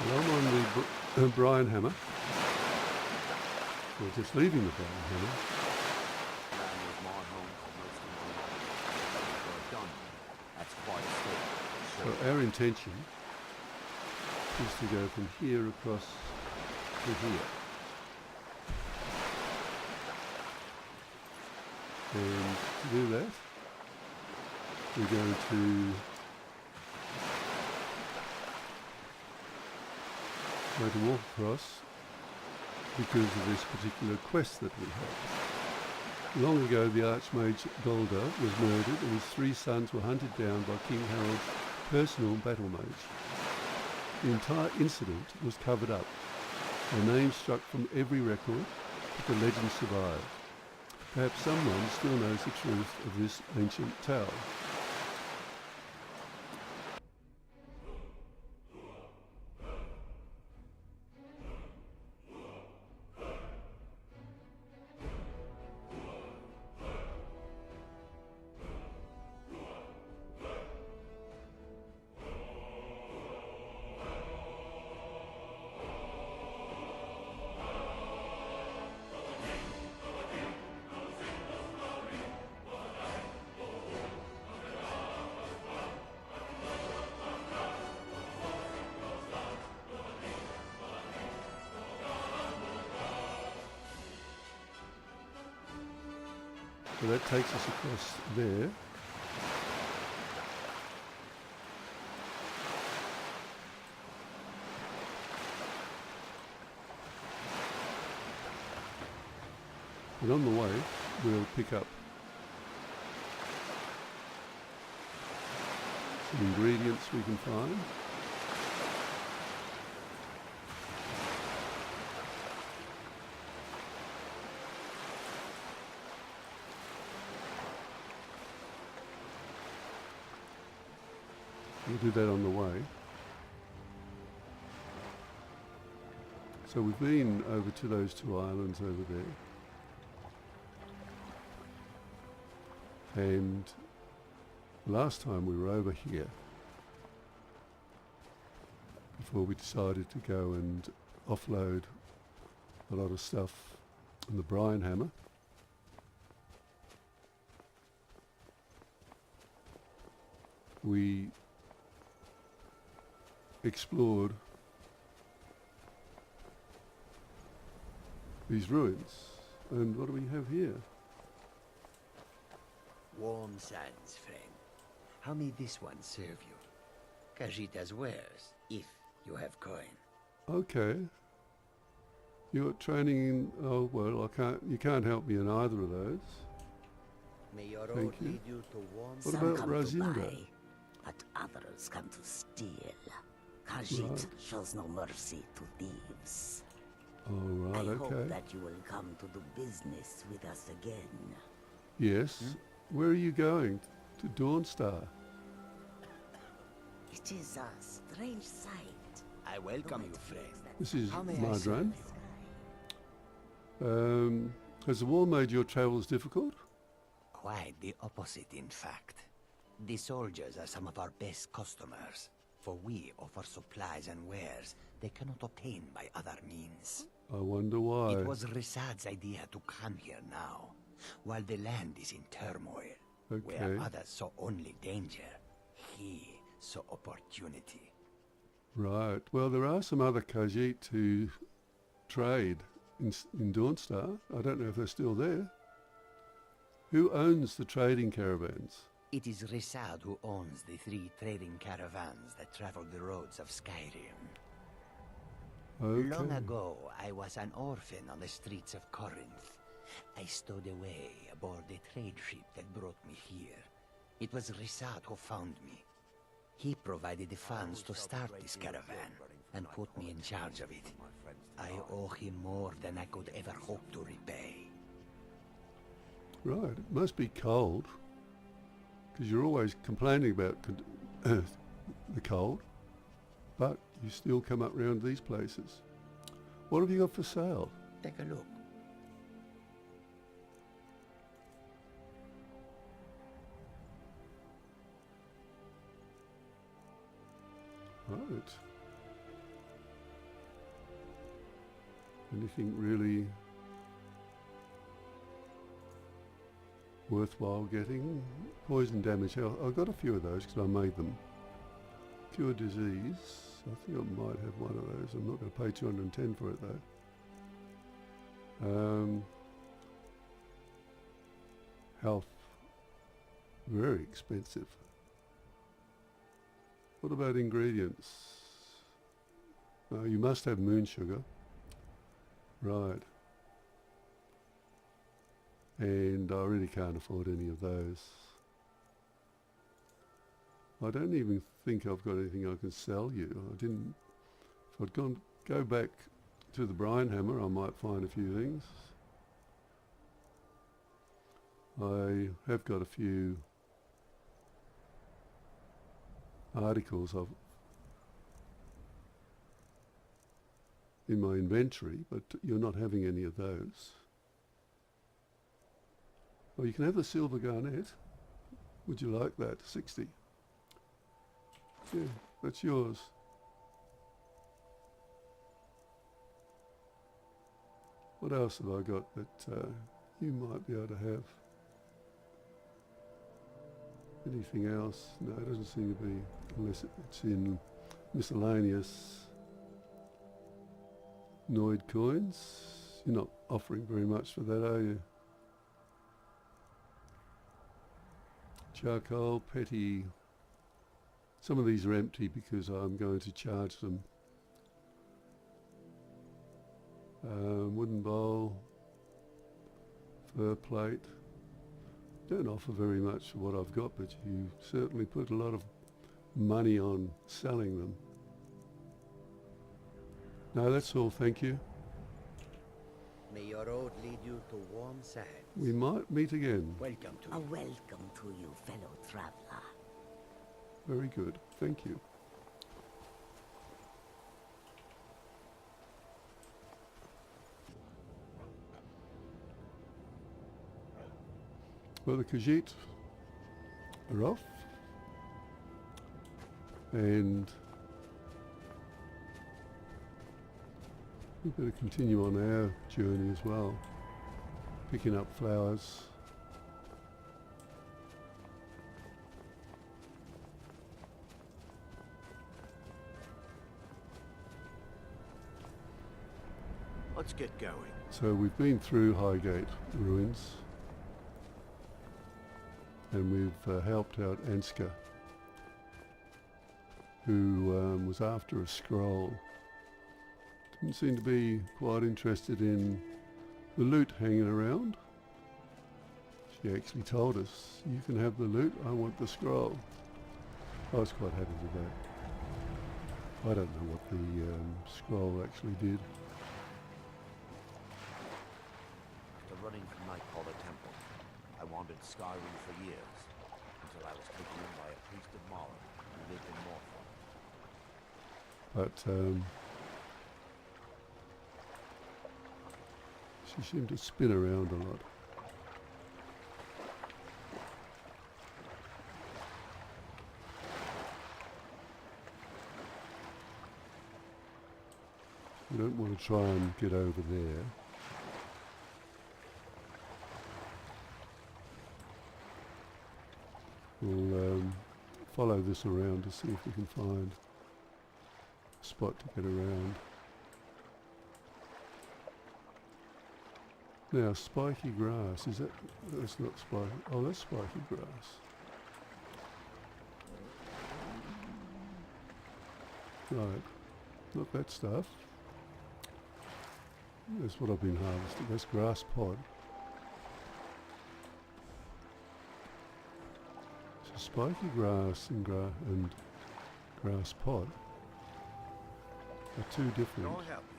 Well, I'm on the Brian Hammer. We're just leaving the Brian Hammer. That was my home for most of my life. We're done. That's quite a step. So our intention is to go from here across to here. And to do that, we're going to walk across because of this particular quest that we have. Long ago, the Archmage Gouldur was murdered and his 3 sons were hunted down by King Harold's personal battle mage. The entire incident was covered up, their names struck from every record, but the legend survived. Perhaps someone still knows the truth of this ancient tale. So that takes us across there. And on the way, we'll pick up some ingredients we can find. We'll do that on the way. So we've been over to those 2 islands over there. And last time we were over here, before we decided to go and offload a lot of stuff on the Brian Hammer. We explored these ruins. And what do we have here? Warm sands, friend. How may this one serve you? Khajiit's wares, if you have coin. Okay. You're training in... Oh, well, you can't help me in either of those. May your Thank road you. lead you to warm What sands. about Some come Razinda? to buy, but others come to steal. Khajiit Right. shows no mercy to thieves. Oh, right, I hope okay. that you will come to do business with us again. Yes. Where are you going? To Dawnstar? It is a strange sight. I welcome you, friend. This is How may I Madran. serve? Has the war made your travels difficult? Quite the opposite, in fact. The soldiers are some of our best customers, for we offer supplies and wares they cannot obtain by other means. I wonder why. It was Risad's idea to come here now, while the land is in turmoil. Okay. Where others saw only danger, he saw opportunity. Right. Well, there are some other Khajiit who trade in Dawnstar. I don't know if they're still there. Who owns the trading caravans? It is Risad who owns the 3 trading caravans that travel the roads of Skyrim. Okay. Long ago, I was an orphan on the streets of Corinth. I stowed away aboard the trade ship that brought me here. It was Risad who found me. He provided the funds to start this caravan and put me in charge of it. I owe him more than I could ever hope to repay. Right. It must be cold. Because you're always complaining about the cold. But you still come up round these places. What have you got for sale? Take a look. Right. Anything really worthwhile getting? Poison damage. I got a few of those because I made them. Cure disease. I think I might have one of those. I'm not going to pay 210 for it though. Health. Very expensive. What about ingredients? You must have moon sugar. Right. And I really can't afford any of those. I don't even think I've got anything I can sell you. I didn't. If I'd go back to the Brine Hammer, I might find a few things. I have got a few articles in my inventory, but you're not having any of those. Well, you can have the silver garnet. Would you like that? 60. Yeah, that's yours. What else have I got that you might be able to have? Anything else? No, it doesn't seem to be, unless it's in miscellaneous. Noid coins. You're not offering very much for that, are you? Charcoal, petty. Some of these are empty because I'm going to charge them. Wooden bowl, fur plate. Don't offer very much for what I've got, but you certainly put a lot of money on selling them. No, that's all, thank you. May your road lead you to warm sands. We might meet again. Welcome to A welcome to you, fellow traveler. Very good, thank you. Well, the Khajiit are off, and we better continue on our journey as well, picking up flowers. Let's get going. So we've been through Highgate ruins, and we've helped out Ansgar, who was after a scroll. Didn't seem to be quite interested in the loot hanging around. She actually told us, you can have the loot, I want the scroll. I was quite happy with that. I don't know what the scroll actually did. After running from Nightcaller Temple, I wandered Skyrim for years, until I was taken in by a priest of Mara who lived in Morthon. But she seemed to spin around a lot. We don't want to try and get over there. We'll follow this around to see if we can find a spot to get around. Now, spiky grass, is that, that's not spiky, oh that's spiky grass. Right, not that stuff. That's what I've been harvesting, that's grass pod. So spiky grass and grass pod are two different I'll help you.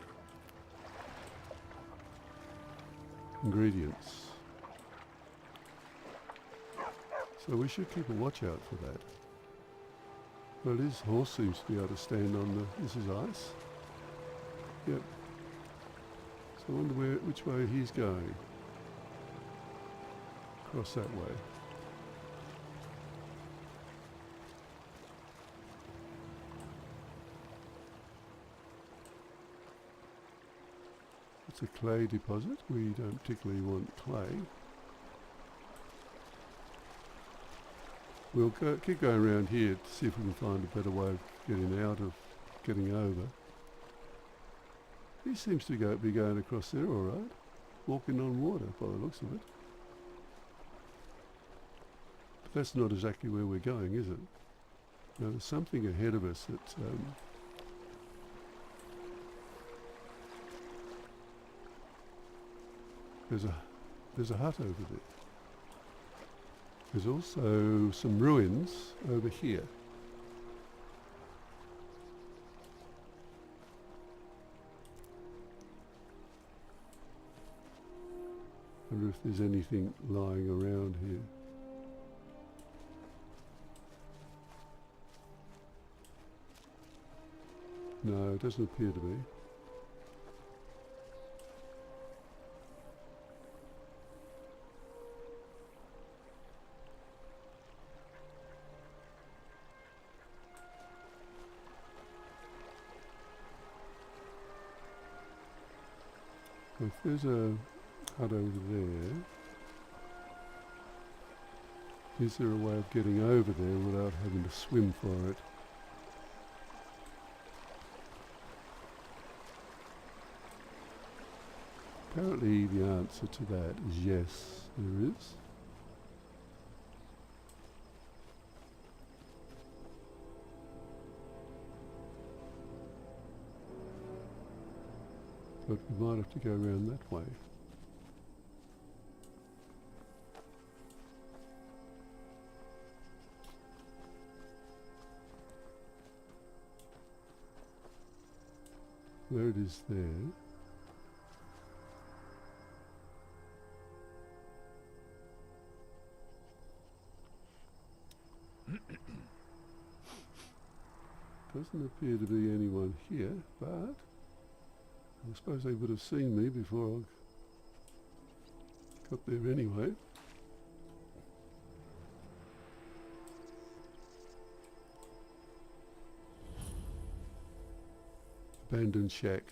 ingredients. So we should keep a watch out for that. Well, his horse seems to be able to stand on the, this is ice. Yep. So I wonder which way he's going. Across that way. It's a clay deposit. We don't particularly want clay. We'll keep going around here to see if we can find a better way of getting over. He seems to be going across there all right, walking on water by the looks of it. But that's not exactly where we're going, is it? No, there's something ahead of us that there's a hut over there. There's also some ruins over here. I wonder if there's anything lying around here. No, it doesn't appear to be. If there's a hut over there, is there a way of getting over there without having to swim for it? Apparently the answer to that is yes, there is. But we might have to go around that way. There it is there. Doesn't appear to be anyone here, but I suppose they would have seen me before I got there anyway. Abandoned shack.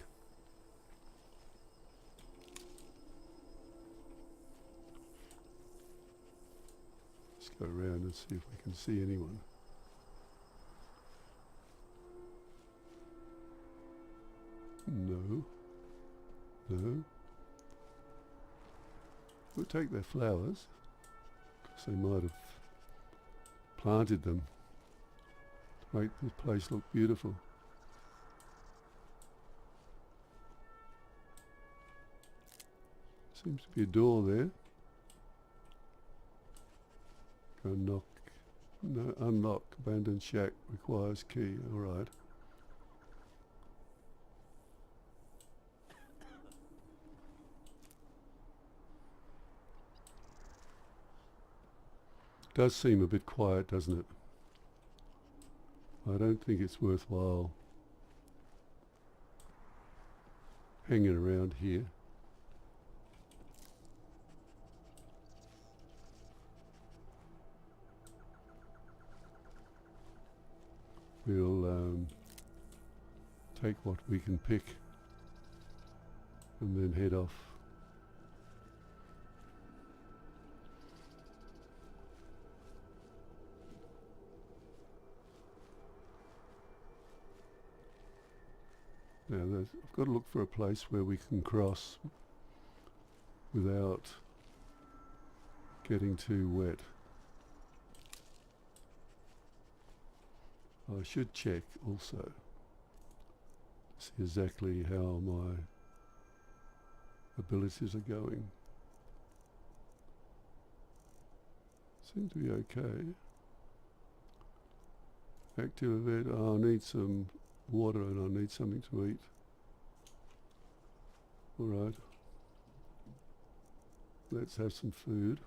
Let's go around and see if we can see anyone. No. No. We'll take their flowers, because they might have planted them to make the place look beautiful. Seems to be a door there. Go knock. No, unlock. Abandoned shack requires key. All right. Does seem a bit quiet, doesn't it? I don't think it's worthwhile hanging around here. We'll take what we can pick and then head off. Now I've got to look for a place where we can cross without getting too wet. I should check also to see exactly how my abilities are going. Seem to be okay. Active event. Oh, I need some water and I need something to eat. All right. Let's have some food.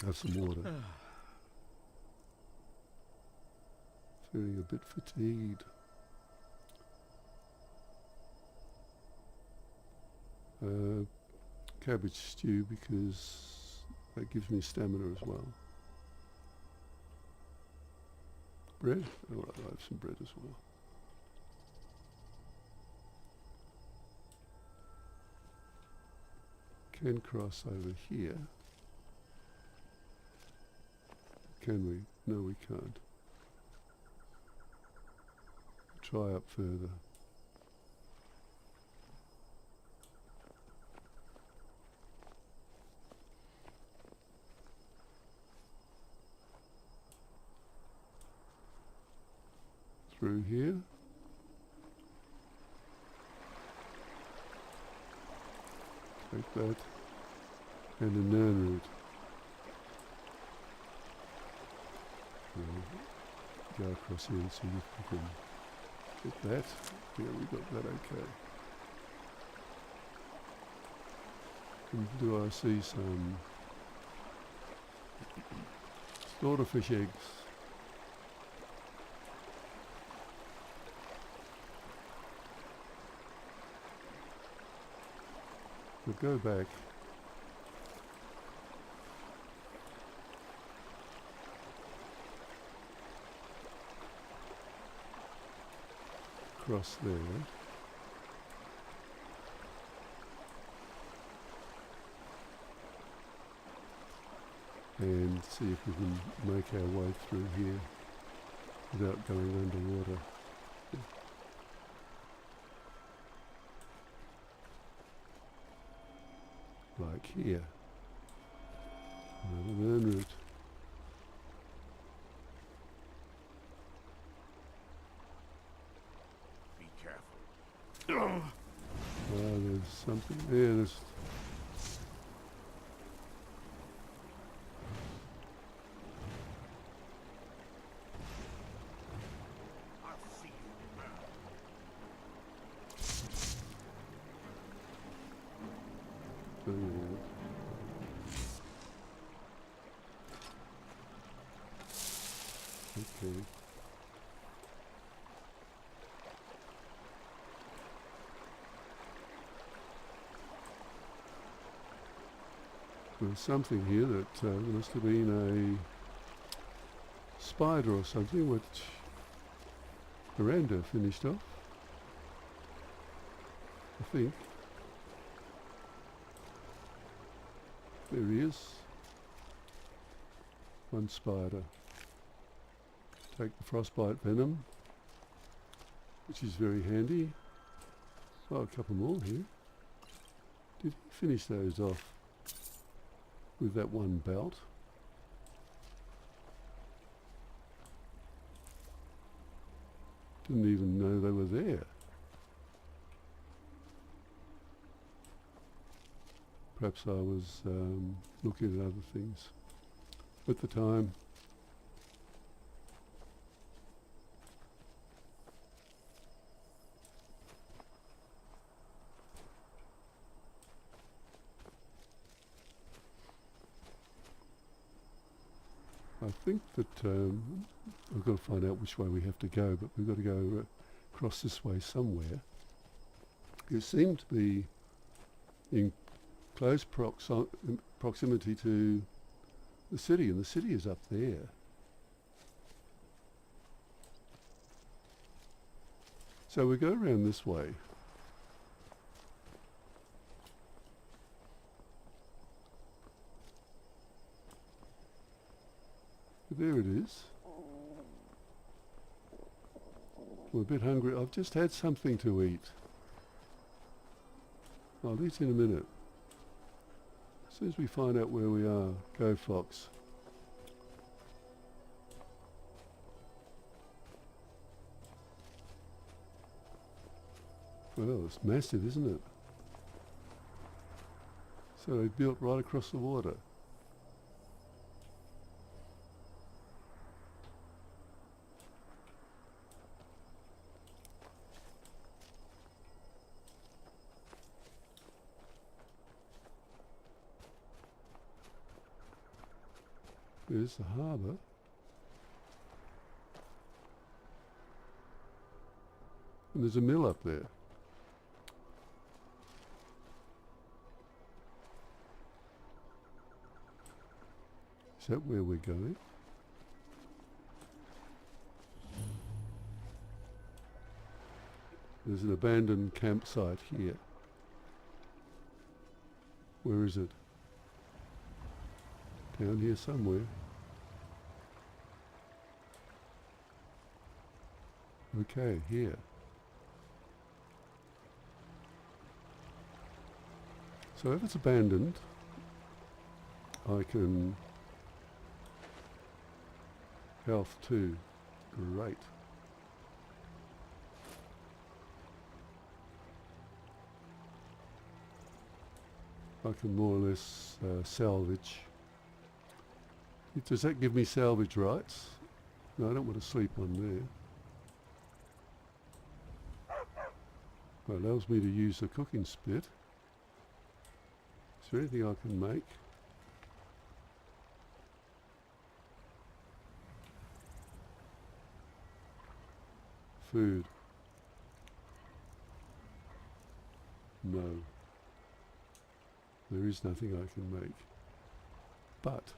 Have some water. Feeling a bit fatigued. Cabbage stew because that gives me stamina as well. Bread? All right, I have some bread as well. Can cross over here. Can we? No, we can't. Try up further. Through here. Take that. And a known route. We'll go across here and see if we can get that. Yeah, we got that okay. And do I see some slaughterfish eggs? We'll go back. Across there. And see if we can make our way through here without going underwater. Like here. Another known route. Be careful. There's something there. There's I'll see you. Okay. There's something here that must have been a spider or something, which Miranda finished off, I think. There he is. One spider. Take the frostbite venom, which is very handy. Oh, a couple more here. Did he finish those off with that one belt? Didn't even know they were there. Perhaps I was looking at other things at the time. I think that I've got to find out which way we have to go, but we've got to go across this way somewhere. You seem to be in close proximity to the city, and the city is up there. So we go around this way. There it is. I'm a bit hungry. I've just had something to eat. I'll eat in a minute. As soon as we find out where we are, go fox. Well, it's massive, isn't it? So they built right across the water. There's the harbour. And there's a mill up there. Is that where we're going? There's an abandoned campsite here. Where is it? Down here somewhere. Okay, here. So if it's abandoned, I can health 2. Great. I can more or less salvage. Does that give me salvage rights? No, I don't want to sleep on there. Well, it allows me to use the cooking spit. Is there anything I can make? Food. No. There is nothing I can make. But,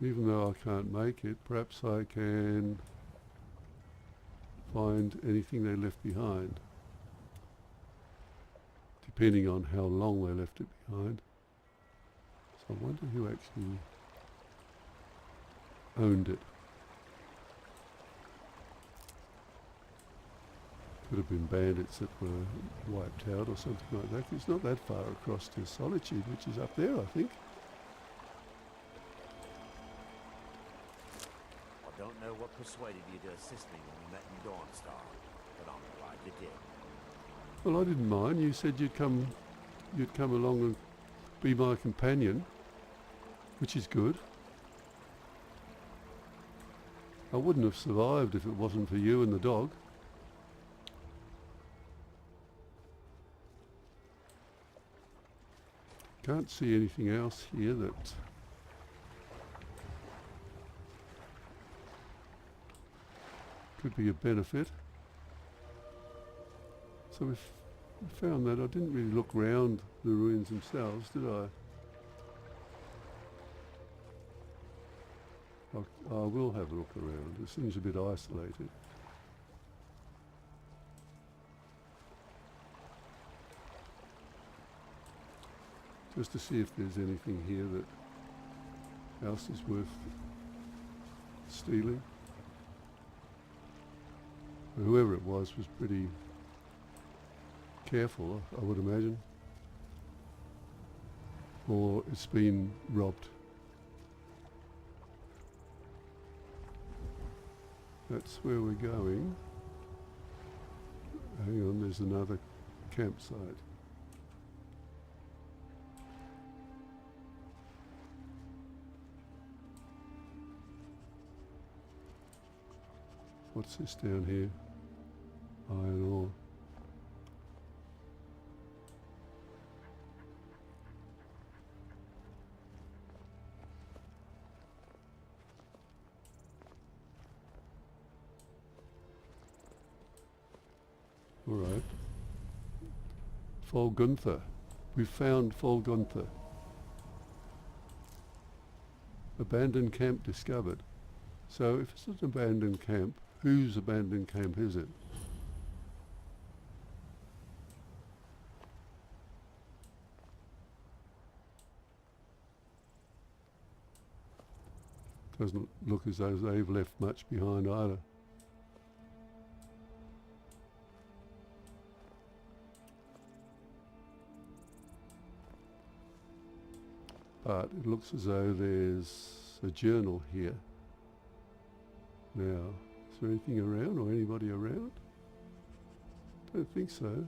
even though I can't make it, perhaps I can find anything they left behind. Depending on how long they left it behind. So I wonder who actually owned it. Could have been bandits that were wiped out or something like that. It's not that far across to Solitude, which is up there, I think. I don't know what persuaded you to assist me when we met in Dawnstar, but I'm glad you did. Well, I didn't mind. You said you'd come along and be my companion, which is good. I wouldn't have survived if it wasn't for you and the dog. Can't see anything else here that could be a benefit. So we found that. I didn't really look round the ruins themselves, did I? I will have a look around. It seems a bit isolated. Just to see if there's anything here that else is worth stealing. Whoever it was pretty careful, I would imagine. Or it's been robbed. That's where we're going. Hang on, there's another campsite. What's this down here? Iron ore. All right. Folgunthur. We've found Folgunthur. Abandoned camp discovered. So if it's an abandoned camp, whose abandoned camp is it? Doesn't look as though they've left much behind either. But it looks as though there's a journal here. Now, is there anything around or anybody around? Don't think so.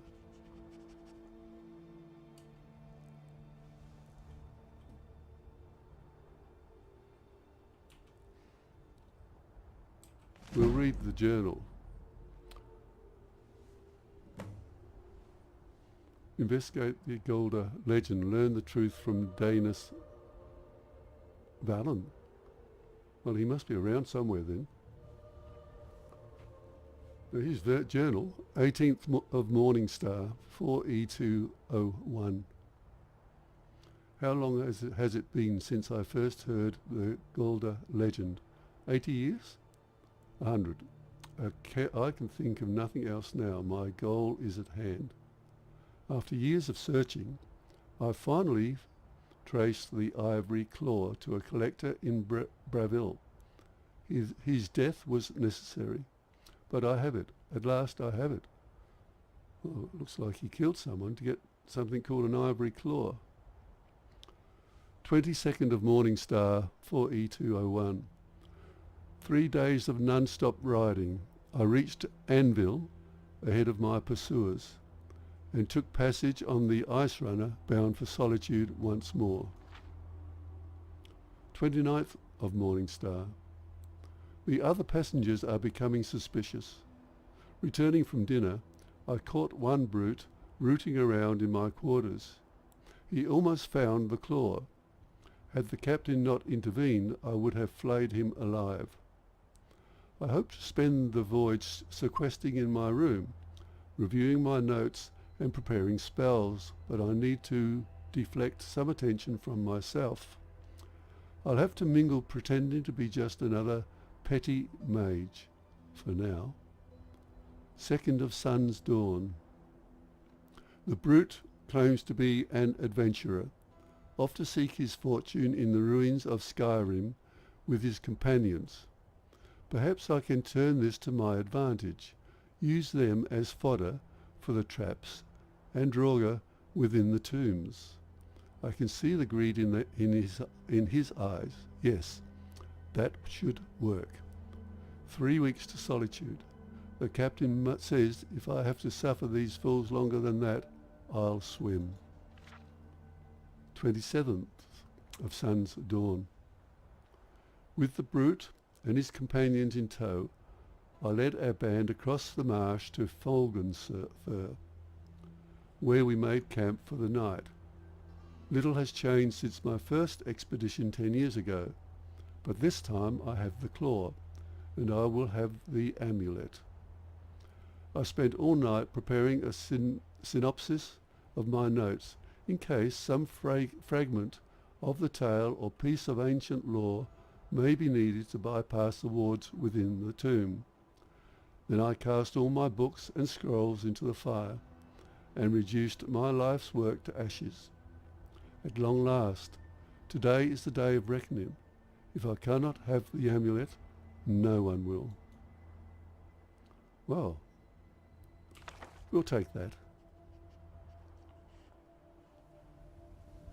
We'll read the journal. Investigate the Gouldur legend. Learn the truth from Danis Valen. Well, he must be around somewhere then. Now here's the journal. 18th of Morningstar, 4E201. How long has it been since I first heard the Gouldur legend? 80 years? 100. I can think of nothing else now. My goal is at hand. After years of searching, I finally traced the ivory claw to a collector in Braville. His death was necessary, but I have it. At last I have it. Well, it looks like he killed someone to get something called an ivory claw. 22nd of Morning Star, 4E201. 3 days of non-stop riding. I reached Anvil ahead of my pursuers and took passage on the ice runner bound for solitude once more. 29th of Morning Star. The other passengers are becoming suspicious. Returning from dinner, I caught one brute rooting around in my quarters. He almost found the claw. Had the captain not intervened, I would have flayed him alive. I hope to spend the voyage sequestering in my room, reviewing my notes and preparing spells, but I need to deflect some attention from myself. I'll have to mingle pretending to be just another petty mage for now. 2nd of Sun's Dawn. The brute claims to be an adventurer, off to seek his fortune in the ruins of Skyrim with his companions. Perhaps I can turn this to my advantage, use them as fodder for the traps and Draugr within the tombs. I can see the greed in his eyes. Yes, that should work. 3 weeks to solitude. The captain says if I have to suffer these fools longer than that, I'll swim. 27th of Sun's Dawn. With the brute and his companions in tow, I led our band across the marsh to Folgunthur, where we made camp for the night. Little has changed since my first expedition 10 years ago, but this time I have the claw, and I will have the amulet. I spent all night preparing a synopsis of my notes, in case some fragment of the tale or piece of ancient lore may be needed to bypass the wards within the tomb. Then I cast all my books and scrolls into the fire, and reduced my life's work to ashes. At long last, today is the day of reckoning. If I cannot have the amulet, no one will. Well, we'll take that.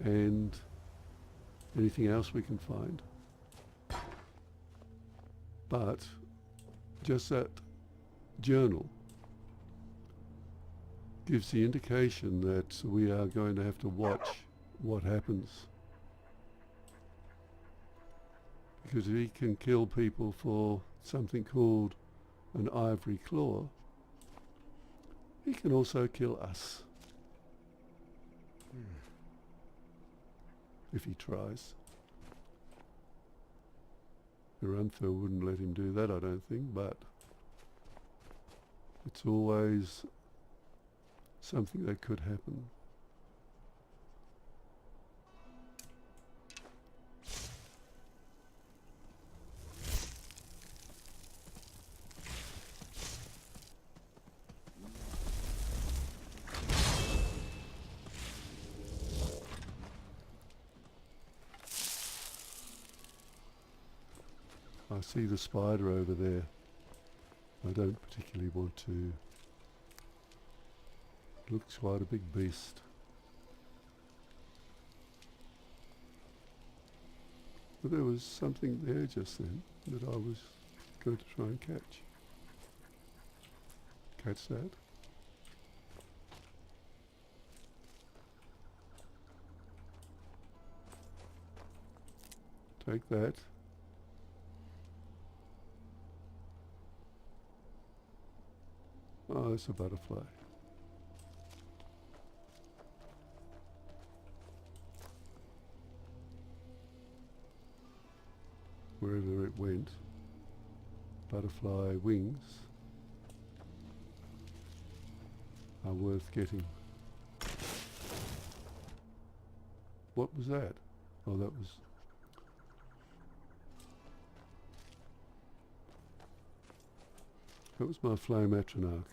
And anything else we can find. But just that journal gives the indication that we are going to have to watch what happens. Because if he can kill people for something called an ivory claw, he can also kill us. If he tries. Folgunthur wouldn't let him do that, I don't think, but it's always something that could happen. I see the spider over there. I don't particularly want to. It looks quite a big beast. But there was something there just then that I was going to try and catch. Catch that. Take that. Oh, it's a butterfly. Wherever it went, butterfly wings are worth getting. What was that? Oh, that was my flame atronach.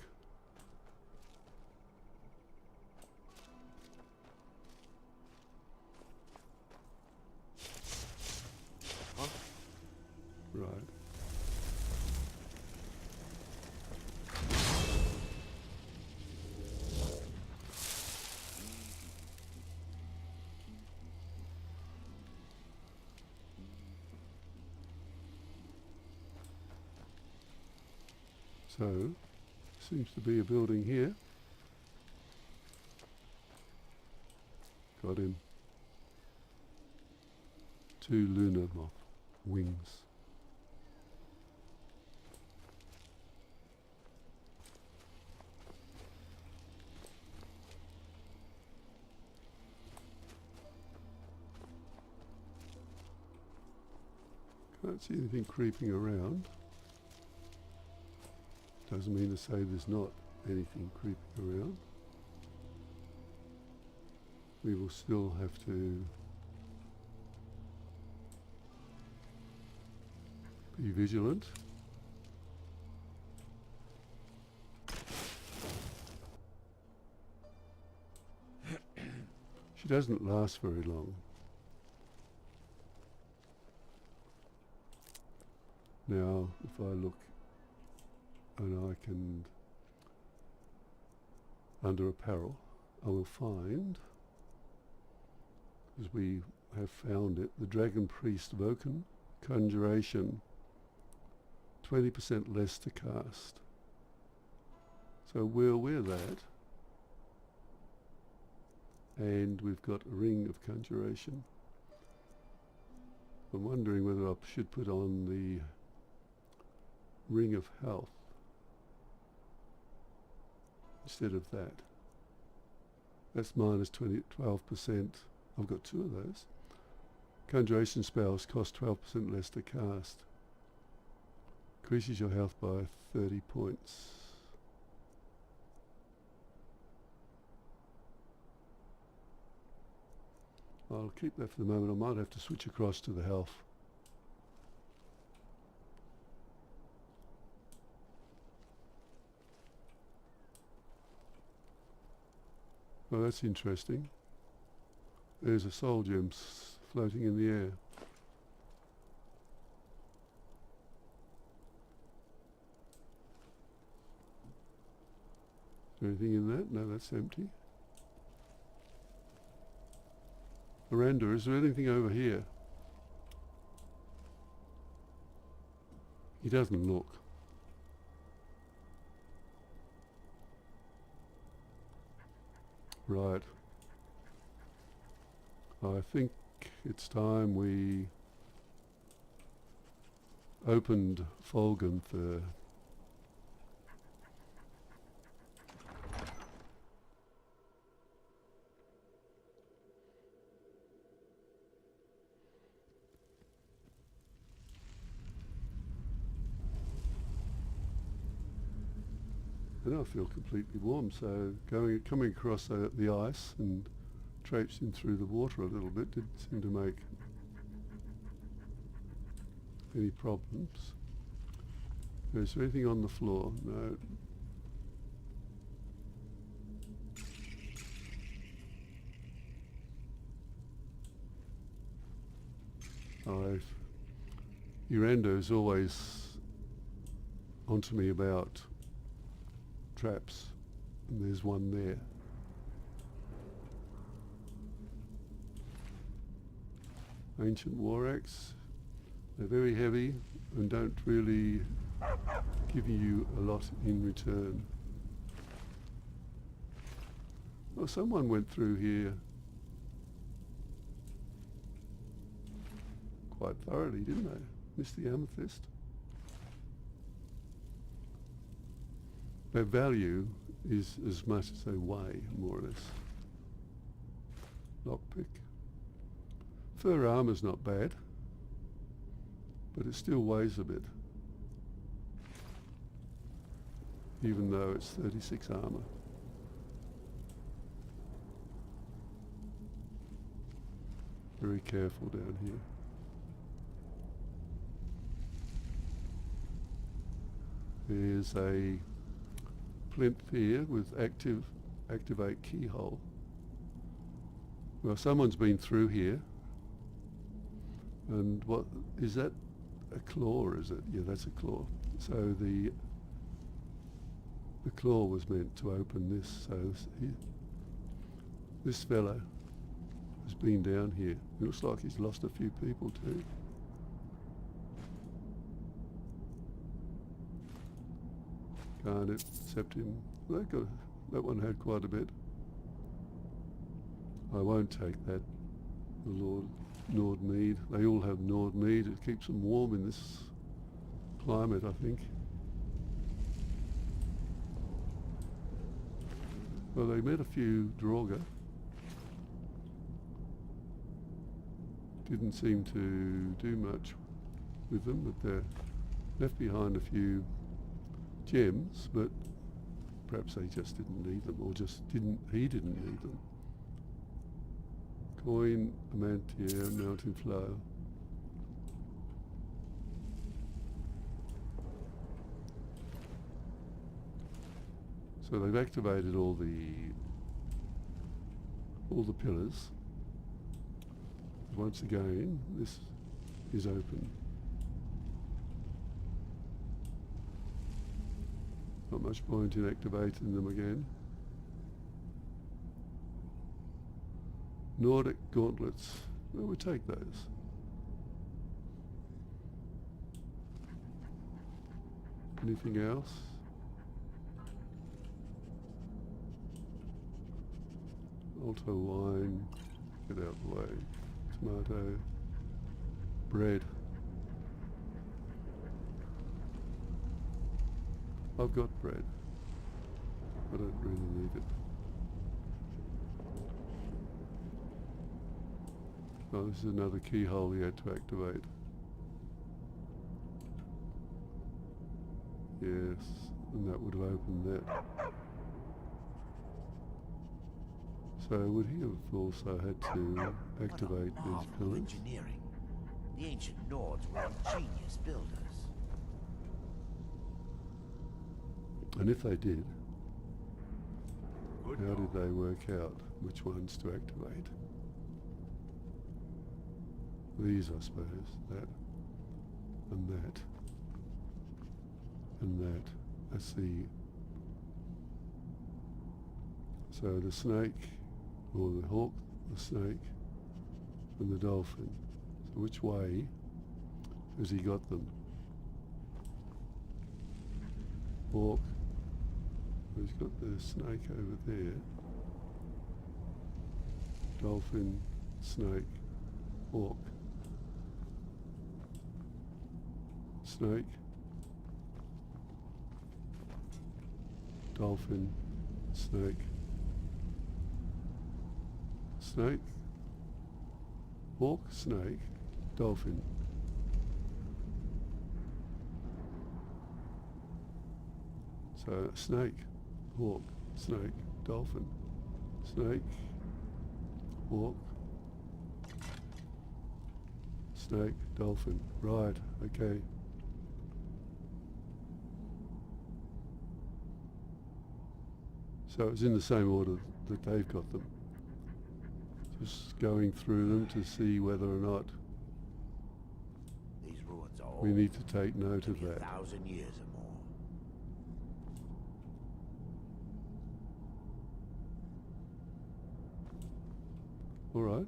Right. So, seems to be a building here. Got him. 2 lunar moth wings. Can't see anything creeping around. Doesn't mean to say there's not anything creeping around. We will still have to be vigilant. She doesn't last very long. Now, if I look and I can, under apparel, I will find, as we have found it, the Dragon Priest Voken Conjuration, 20% less to cast. So we'll wear that. And we've got a Ring of Conjuration. I'm wondering whether I should put on the Ring of Health instead of that. That's minus 12%. I've got 2 of those. Conjuration spells cost 12% less to cast. Increases your health by 30 points. I'll keep that for the moment. I might have to switch across to the health. Well, that's interesting. There's a soul gem floating in the air. Is there anything in that? No, that's empty. Miranda, is there anything over here? He doesn't look. Right. I think it's time we opened Folgunthur. And I feel completely warm, so coming across the ice and traipsing through the water a little bit didn't seem to make any problems. Is there anything on the floor? No. Urando's always onto me about traps, and there's one there. Ancient war axe. They're very heavy and don't really give you a lot in return. Well, someone went through here quite thoroughly, didn't they? Missed the amethyst. Their value is as much as they weigh, more or less. Lockpick. Fur armour's not bad, but it still weighs a bit, even though it's 36 armour. Very careful down here. There's a plinth here with activate keyhole. Well, someone's been through here. And what is that? a claw, is it? Yeah, that's a claw. So the claw was meant to open this. So this fella has been down here. It looks like he's lost a few people too. Can't accept him. That one had quite a bit. I won't take that. The Lord Nord mead. They all have Nord mead. It keeps them warm in this climate, I think. Well, they met a few Draugr. Didn't seem to do much with them, but they left behind a few gems, but perhaps they just didn't need them, or he didn't need them. Coin, Amantia, Mountain Flow. So they've activated all the pillars. Once again, this is open. Not much point in activating them again. Nordic gauntlets. Well, we take those. Anything else? Alto wine. Get out of the way. Tomato. Bread. I've got bread. I don't really need it. Oh, this is another keyhole we had to activate. Yes, and that would have opened that. So would he have also had to activate these pillars? Engineering. The ancient Nords were ingenious builders. And if they did, how did they work out which ones to activate? These, I suppose, that, and that, and that. That's the... So the snake, or the hawk, the snake, and the dolphin. So which way has he got them? Hawk. He's got the snake over there. Dolphin, snake, hawk. Snake, dolphin, snake, snake, hawk, snake, dolphin. So snake, hawk, snake, dolphin, snake, hawk, snake, dolphin. Right, okay. So it's in the same order that they've got them. Just going through them to see whether or not These ruins are old. we need to take note of Maybe that. 1,000 years or more. All right.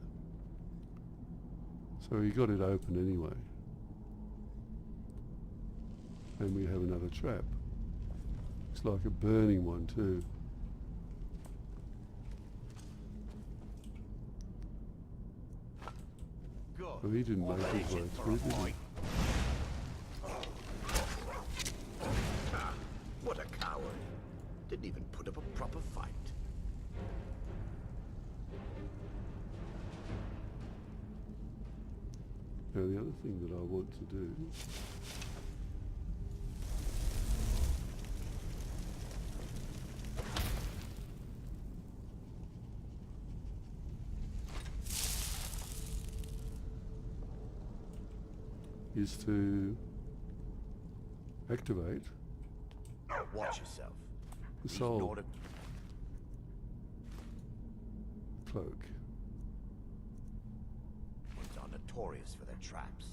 So he got it open anyway. And we have another trap. Looks like a burning one too. Well, he didn't make his way through, did he? What a coward. Didn't even put up a proper fight. Now the other thing that I want to do is to activate Watch yourself. the These soul Nordic cloak. ones are notorious for their traps.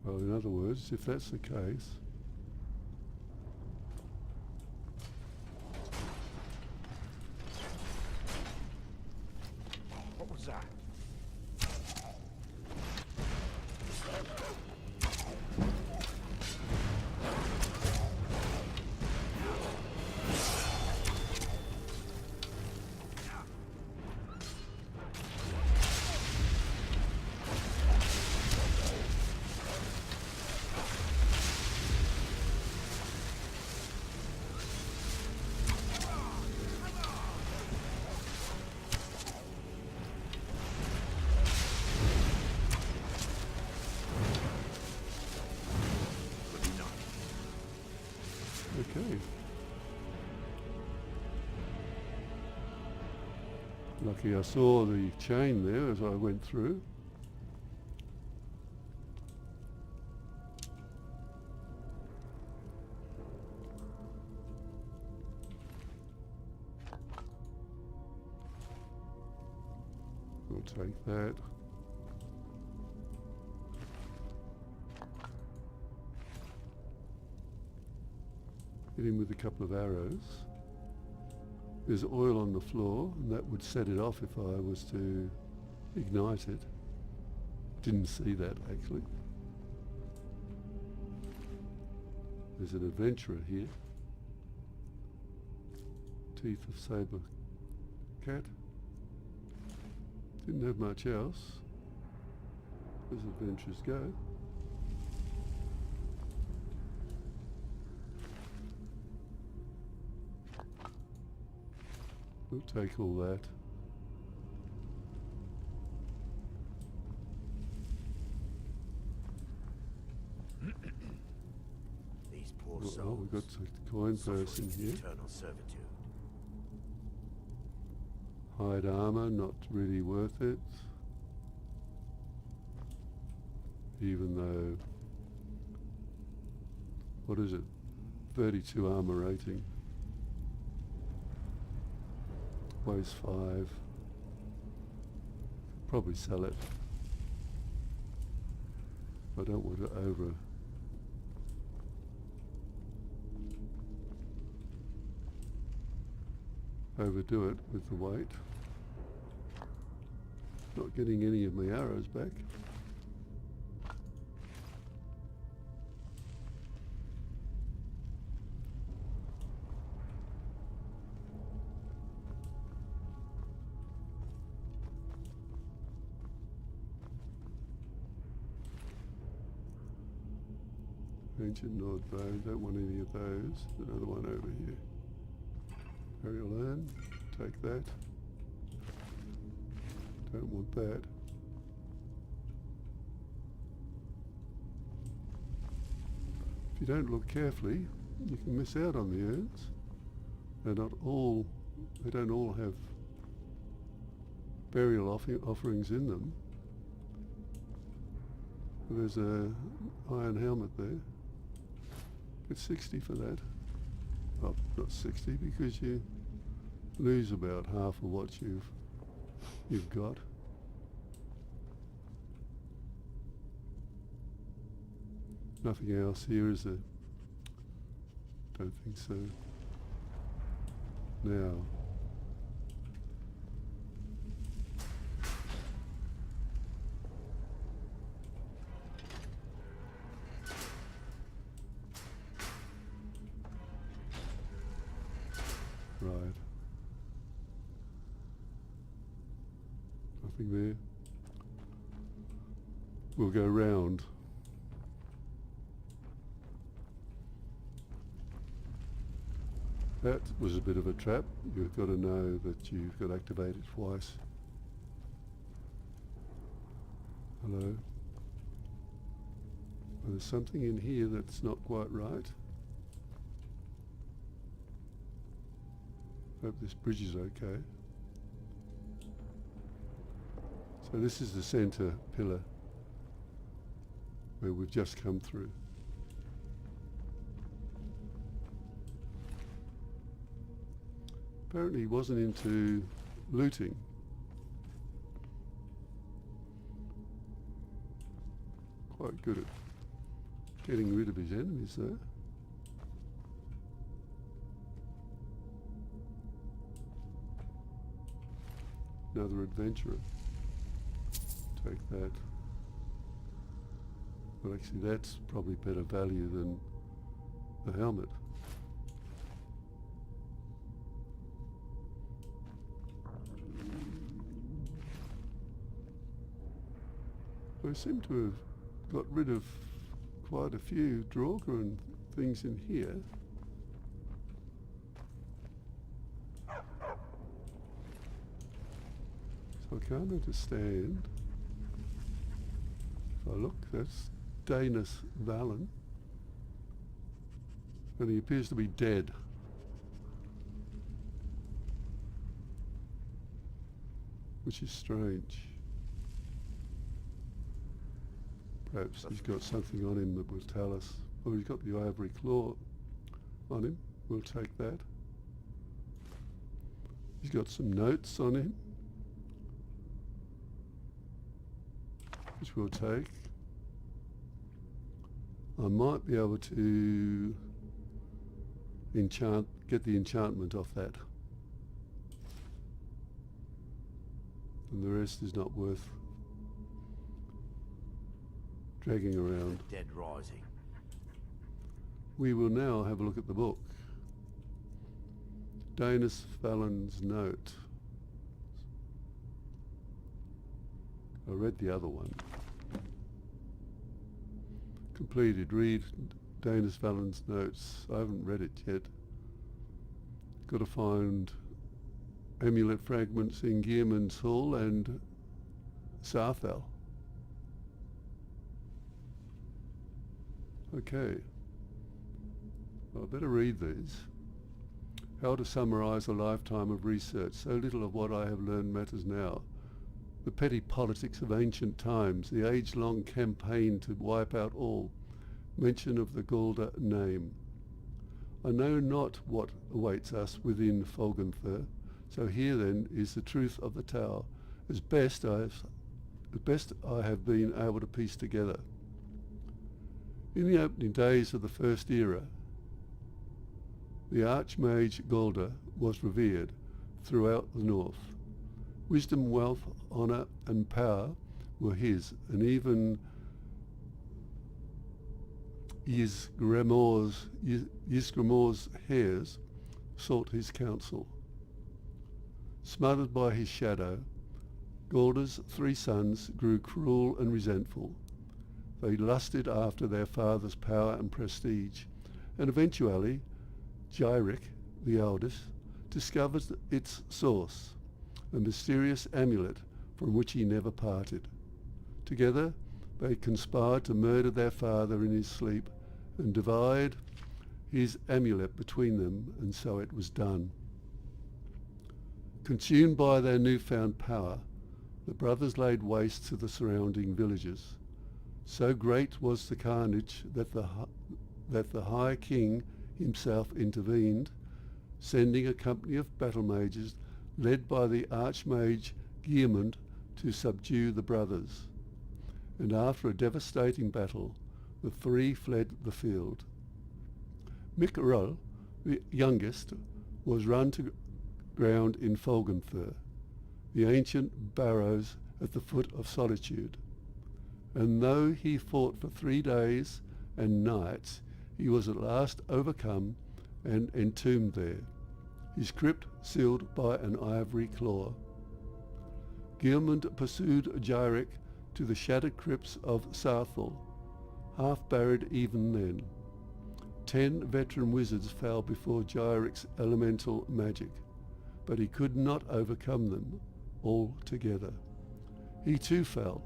Well, in other words, if that's the case, What was that? okay. Lucky I saw the chain there as I went through. We'll take that. Hit him with a couple of arrows. There's oil on the floor, and that would set it off if I was to ignite it. Didn't see that, actually. There's an adventurer here. Teeth of saber cat. Didn't have much else. As adventures go. We'll take all that. These poor Oh, souls. we've got a coin suffering person here. eternal servitude. Hide armor, not really worth it. Even though, what is it? 32 armor rating. Weighs 5. Probably sell it. I don't want to overdo it with the weight. Not getting any of my arrows back. Ancient Nord bow, don't want any of those. Another one over here. Burial urn, take that. Don't want that. If you don't look carefully, you can miss out on the urns. They don't all have burial offerings in them. There's a iron helmet there. It's 60 for that. Well, not 60 because you lose about half of what you've got. Nothing else here, is there? Don't think so. Now, right. Nothing there. We'll go round. That was a bit of a trap. You've got to know that you've got to activate it twice. Hello. There's something in here that's not quite right. Hope this bridge is okay. So this is the centre pillar where we've just come through. Apparently he wasn't into looting. Quite good at Getting rid of his enemies though. Another adventurer. Take that. Well, actually that's probably better value than the helmet. I seem to have got rid of quite a few Draugr and things in here. So I can't understand. If I look, that's Danis Valen. And he appears to be dead. Which is strange. Perhaps he's got something on him that will tell us. Oh, he's got the ivory claw on him. We'll take that. He's got some notes on him, which we'll take. I might be able to get the enchantment off that. And the rest is not worth dragging around. The Dead Rising. We will now have a look at the book. Danis Valen's note. I read the other one. Completed. Read Danis Valen's notes. I haven't read it yet. Got to find amulet fragments in Gearman's Hall and Sarthal. Okay. Well, I better read these. How to summarise a lifetime of research. So little of what I have learned matters now. The petty politics of ancient times, the age-long campaign to wipe out all. Mention of the Gouldur name. I know not what awaits us within Folgunthur, so here then is the truth of the tower, as best I have been able to piece together. In the opening days of the First Era, the Archmage Gouldur was revered throughout the north. Wisdom, wealth, honour and power were his, and even Ysgramor's heirs sought his counsel. Smothered by his shadow, Gouldur's 3 sons grew cruel and resentful. They lusted after their father's power and prestige, and eventually Gyric, the eldest, discovered its source, a mysterious amulet from which he never parted. Together they conspired to murder their father in his sleep and divide his amulet between them, and so it was done. Consumed by their newfound power, the brothers laid waste to the surrounding villages. So great was the carnage that the High King himself intervened, sending a company of battle mages led by the Archmage Gearman to subdue the brothers. And after a devastating battle, the 3 fled the field. Mikarol, the youngest, was run to ground in Folgunthur, the ancient barrows at the foot of Solitude. And though he fought for 3 days and nights, he was at last overcome and entombed there, his crypt sealed by an ivory claw. Gearman pursued Gyric to the shattered crypts of Sarthal, half buried even then. 10 veteran wizards fell before Gyric's elemental magic, but he could not overcome them all together. He too fell,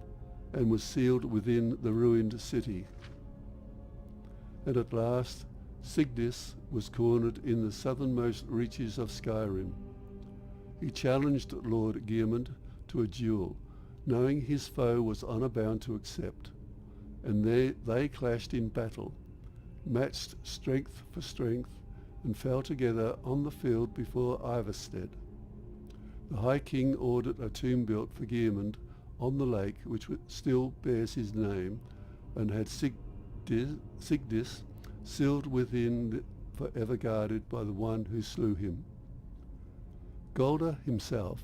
and was sealed within the ruined city. And at last, Sigdis was cornered in the southernmost reaches of Skyrim. He challenged Lord Gearman to a duel, knowing his foe was honour bound to accept, and they clashed in battle, matched strength for strength, and fell together on the field before Ivarstead. The High King ordered a tomb built for Gearman on the lake which still bears his name, and had Sigdis, sealed within, forever guarded by the one who slew him. Gouldur himself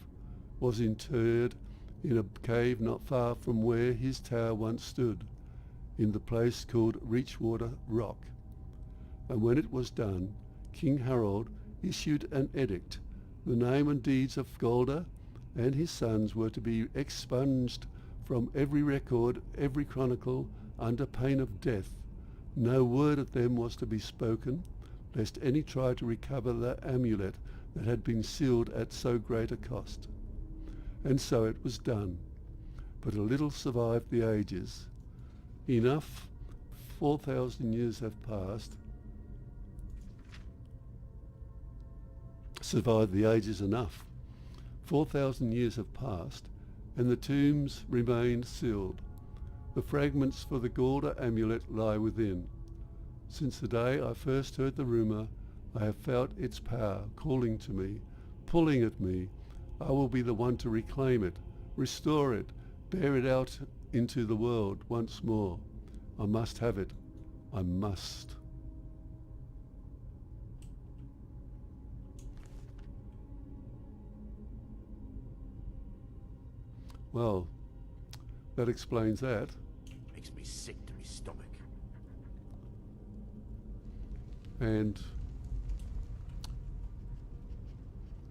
was interred in a cave not far from where his tower once stood, in the place called Reachwater Rock. And when it was done, King Harold issued an edict. The name and deeds of Gouldur and his sons were to be expunged from every record, every chronicle, under pain of death. No word of them was to be spoken, lest any try to recover the amulet that had been sealed at so great a cost. And so it was done. But a little survived the ages. Enough, 4,000 years have passed. Survived the ages enough. 4,000 years have passed, and the tombs remained sealed. The fragments for the Gouldur amulet lie within. Since the day I first heard the rumour, I have felt its power calling to me, pulling at me. I will be the one to reclaim it, restore it, bear it out into the world once more. I must have it. I must. Well, that explains that. Makes me sick to my stomach. And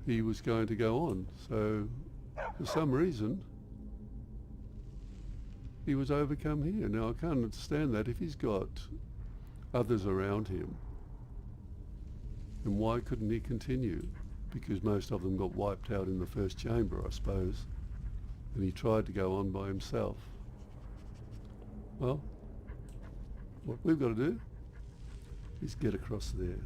he was going to go on, so for some reason he was overcome here. Now I can't understand that. If he's got others around him, then why couldn't he continue? Because most of them got wiped out in the first chamber, I suppose, and he tried to go on by himself. Well, what we've got to do is get across there.